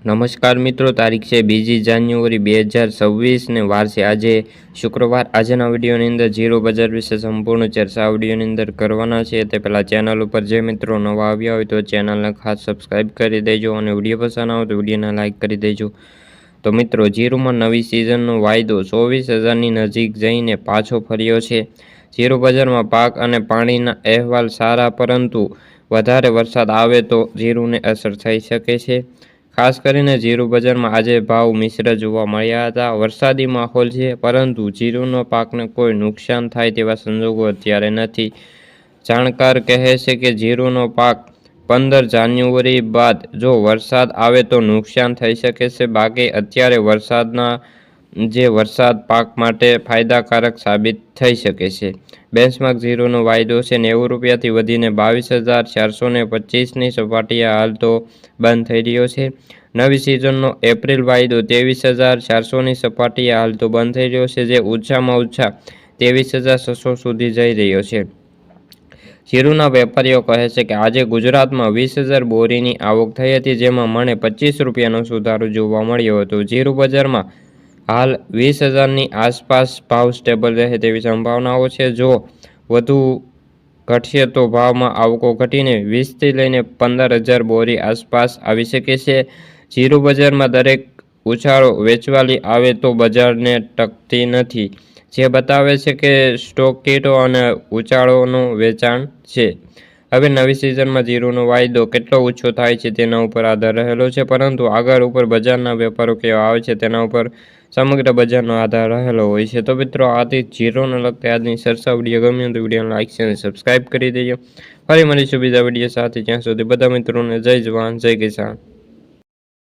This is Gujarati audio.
નમસ્કાર મિત્રો, તારીખ છે 2 જાન્યુઆરી 2026 ને વાર છે આજે શુક્રવાર। આજના વિડીયોની અંદર જીરો બજાર વિશે સંપૂર્ણ ચર્ચા વિડીયોની અંદર કરવાના છે। તે પહેલાં ચેનલ ઉપર જે મિત્રો નવા આવ્યા હોય તો ચેનલને ખાસ સબસ્ક્રાઈબ કરી દેજો અને વિડીયો પસંદ આવે તો વિડીયોને લાઇક કરી દેજો। તો મિત્રો, જીરુમાં નવી સિઝનનો વાયદો 24,000ની નજીક જઈને પાછો ફર્યો છે। જીરુ બજારમાં પાક અને પાણીના અહેવાલ સારા, પરંતુ વધારે વરસાદ આવે તો જીરુને અસર થઈ શકે છે। ખાસ કરીને જીરુ બજારમાં આજે ભાવ મિશ્ર જોવા મળ્યા હતા। વરસાદી માહોલ છે, પરંતુ જીરુનો પાકને કોઈ નુકસાન થાય તેવા સંજોગો અત્યારે નથી। જાણકાર કહે છે કે જીરુનો પાક 15 જાન્યુઆરી બાદ જો વરસાદ આવે તો નુકસાન થઈ શકે છે, બાકી અત્યારે વરસાદ પાક માટે ફાયદાકારક સાબિત થઈ શકે છે। બેન્ચમાર્ક જીરુનો વાયદો છે 90 રૂપિયાથી વધીને 22,425ની સપાટીએ હાલ તો બંધ થઈ રહ્યો છે। નવી સિઝનનો એપ્રિલ વાયદો 23,400ની સપાટીએ હાલ તો બંધ થઈ રહ્યો છે, જે ઓછામાં ઓછા 23,600 સુધી જઈ રહ્યો છે। જીરુના વેપારીઓ કહે છે કે આજે ગુજરાતમાં 20,000 બોરીની આવક થઈ હતી, જેમાં મને 25 રૂપિયાનો સુધારો જોવા મળ્યો હતો। જીરુ બજારમાં હાલ 20,000ની આસપાસ ભાવ સ્ટેબલ રહે તેવી સંભાવનાઓ છે। જો વધુ ઘટશે તો ભાવમાં આવકો ઘટીને 20થી લઈને 15,000 બોરી આસપાસ આવી શકે છે। જીરુ બજારમાં દરેક ઉછાળો વેચવાલી આવે તો બજારને ટકતી નથી, જે બતાવે છે કે સ્ટોક કીટો અને ઉછાળોનું વેચાણ છે। હવે નવી સિઝનમાં જીરુનો વાયદો કેટલો ઓછો થાય છે તેના ઉપર આધાર રહેલો છે, પરંતુ આગળ ઉપર બજારના વેપારો કેવા આવે છે તેના ઉપર સમગ્ર બજારનો આધાર રહેલો હોય છે। તો મિત્રો, આથી જીરુને લગતા આજની ચર્ચા વિડીયો ગમ્યો તો વિડીયોને લાઈક અને સબસ્ક્રાઈબ કરી દેજો। ફરી મળીશું બીજા વિડીયો સાથે, ત્યાં સુધી બધા મિત્રોને જય જવાન જય કિસાન।